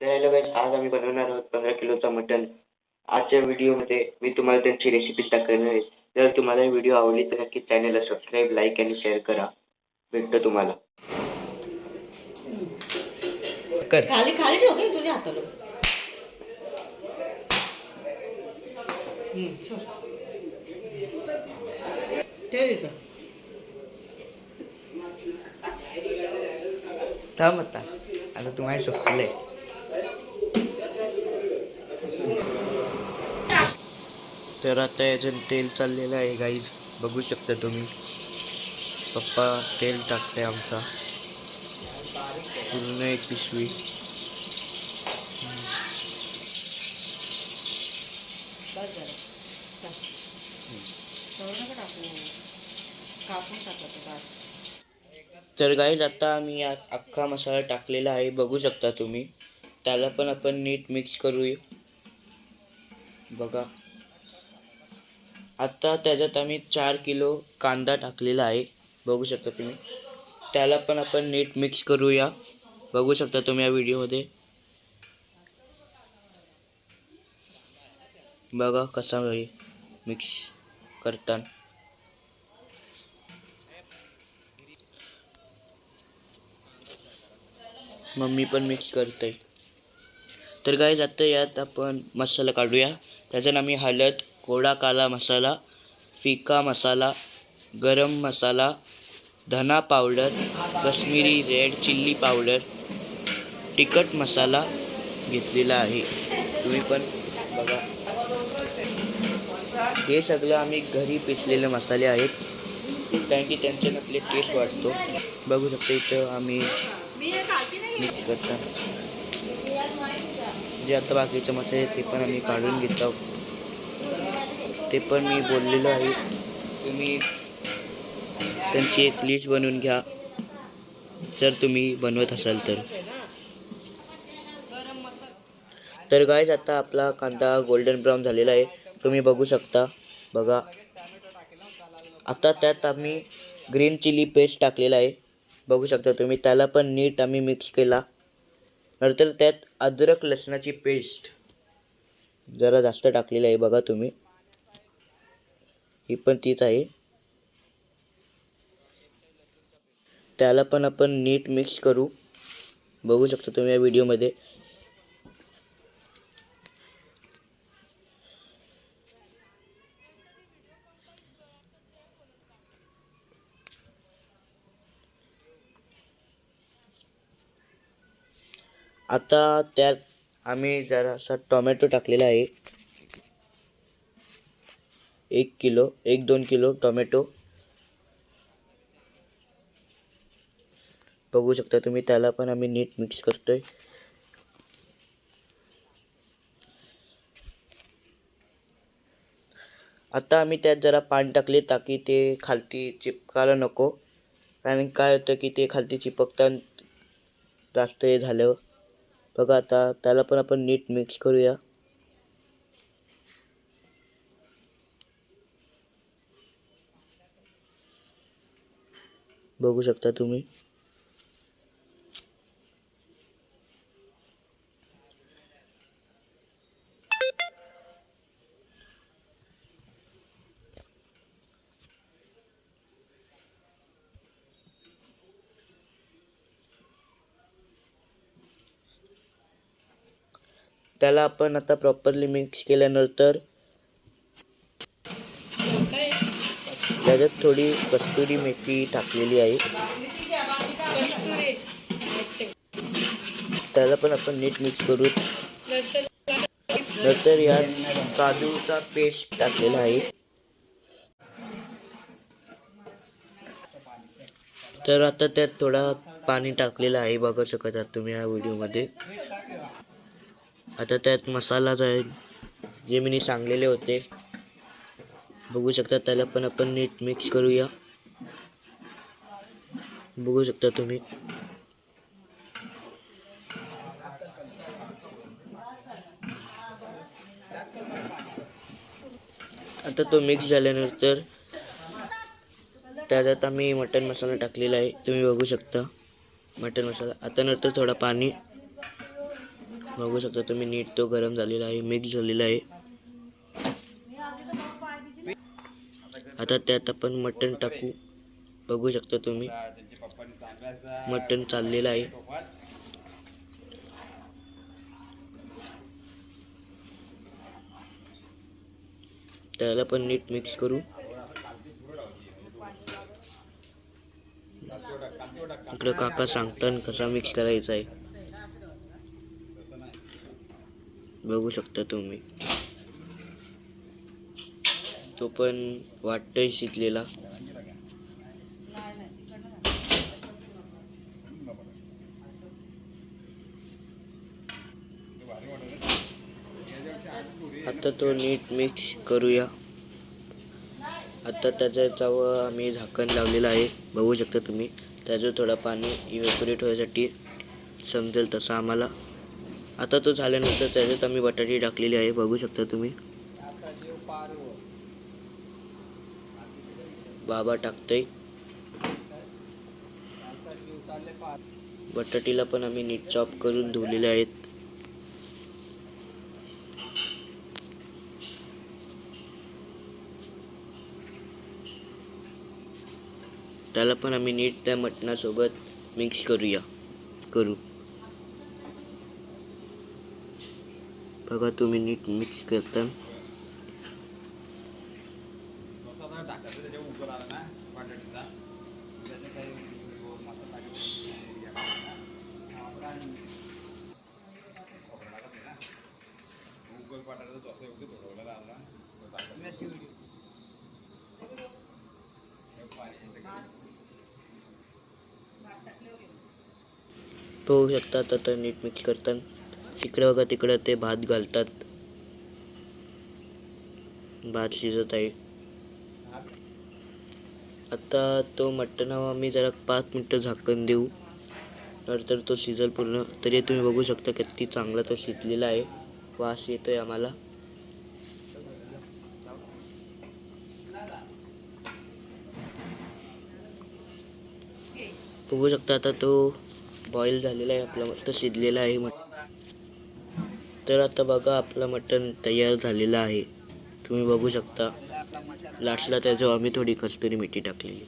तर hello guys, आज आम्ही बनवणार आहोत 15 किलोचा मटन. आजच्या व्हिडिओमध्ये मी तुम्हाला त्यांची रेसिपी दाखवणार आहे. जर तुम्हाला व्हिडिओ आवडली तर नक्की चॅनलला सबस्क्राईब, लाईक आणि शेअर करा. भेटतो तुम्हाला. खाली खाली ठेव की तुझ्या हाताला. ठेव इथं. थांब आता तुम्हाला सुकलंय. तर आता याच्यात तेल चाललेलं आहे गाईज, बघू शकता तुम्ही. पप्पा तेल टाकते आमचा पूर्ण एक पिशवी. तर गाईज आता आम्ही यात अख्खा मसाला टाकलेला आहे, बघू शकता तुम्ही. त्याला पण आपण नीट मिक्स करूया. बघा, आता त्याच्यात आम्ही 4 किलो कांदा टाकलेला आहे, बघू शकता तुम्ही. त्याला पण आपण नीट मिक्स करूया. बघू शकता तुम्ही या व्हिडिओमध्ये. बघा कसा मिक्स करताना. मम्मी पण मिक्स करते. तर गाईज आता यात आपण मसाला काढूया. त्याच्यात आम्ही हळद, गोडा काला मसाला, फिका मसाला, गरम मसाला, धना powder, Kashmiri red chilli powder, तिखट मसाला घेतलेला आहे. तुम्ही पण बघा. हे सगळं आम्ही घरी पिसलेले मसाले आहेत, कारण की त्यांच्याने आपले टेस्ट वाढतो. बघू शकता इथं आम्ही मिक्स करताना जे आता बाकीचे मसाले ते पण आम्ही काढून घेत आहोत. ते पण मी बोललेलो आहे, तुम्ही त्यांची एक लिस्ट बनवून घ्या जर तुम्ही बनवत असाल तर. तर गाईज आता आपला कांदा गोल्डन ब्राऊन झालेला आहे, तुम्ही बघू शकता. बघा, आता त्यात आम्ही ग्रीन चिली पेस्ट टाकलेला आहे, बघू शकता तुम्ही. त्याला पण नीट आम्ही मिक्स केला. नंतर त्यात अद्रक लसणाची पेस्ट जरा जास्त टाकलेली आहे, बघा तुम्ही. ही पण तीच आहे. त्याला पण आपण नीट मिक्स करू, बघू शकता तुम्ही या व्हिडिओमध्ये. आता त्यात आम्ही जरासा टोमॅटो टाकलेला आहे, 1-2 किलो टोमॅटो, बघू शकता तुम्ही. त्याला पण आम्ही नीट मिक्स करतोय. आता आम्ही त्यात जरा पाणी टाकले, ताकी ते खालती चिपकायला नको, कारण काय होतं की ते खालती चिपकताना जास्त हे झालं. बघा, आता त्याला पण आपण नीट मिक्स करूया. बघू शकता तुम्ही. त्याला आपण आता प्रॉपरली मिक्स केल्यानंतर त्याच्यात थोडी कस्तुरी मेथी टाकलेली आहे. त्याला पण आपण नीट मिक्स करू. नंतर यात काजूचा पेस्ट टाकलेला आहे. तर आता त्यात थोडा पाणी टाकलेलं आहे, बघू शकता तुम्ही या व्हिडिओमध्ये. आता त्यात मसाला जाईल जे मी सांगलेले होते, बघू शकता. त्याला पण आपण नीट मिक्स करूया, बघू शकता तुम्ही. आता तो मिक्स झाल्यानंतर त्याच्यात आम्ही मटन मसाला टाकलेला आहे, तुम्ही बघू शकता. मटन मसाला. आता नंतर थोडा पाणी, बघू शकता तुम्ही नीट तो गरम झालेला आहे, मिक्स झालेला आहे. आता त्यात आपण मटण टाकू. बघू शकता तुम्ही मटण चाललेलं आहे. त्याला पण नीट मिक्स करू. इकडं काका सांगतात कसा मिक्स करायचा आहे. बघू शकता तुम्ही तो पण वाटतोय शिजलेला. आता तो नीट मिक्स करूया. आता त्याच्यावर आम्ही झाकण लावलेलं आहे. बघू शकता तुम्ही त्याचं थोडं पाणी इव्हॅपोरेट होण्यासाठी समजेल तसं आम्हाला. आता तो झाल्यानंतर त्याच्यात आम्ही बटाटे टाकलेले आहे. बघू शकता तुम्ही बाबा टाकतोय. बटाटीला पण आम्ही नीट चॉप करून धुवलेले आहेत. त्याला पण आम्ही नीट त्या मटणासोबत मिक्स करू. बघा तुम्ही नीट मिक्स करता. बघू शकता आता नीट मिक्स करतात. तिकडे बघा तिकडे ते भात घालतात. भात शिजत आहे. आता तो मटणावर आम्ही जरा 5 मिनिटं झाकण देऊ. नंतर तो शिजल पूर्ण. तरी तुम्ही बघू शकता किती चांगला तो शिजलेला आहे. वास येतोय आम्हाला. बघू शकता आता तो बॉईल झालेला आहे. आपला मस्त शिजलेला आहे. तर आता बघा आपला मटण तयार झालेला आहे. तुम्ही बघू शकता. लास्टला त्याच्यावर आम्ही थोडी कस्तुरी मेथी टाकलेली.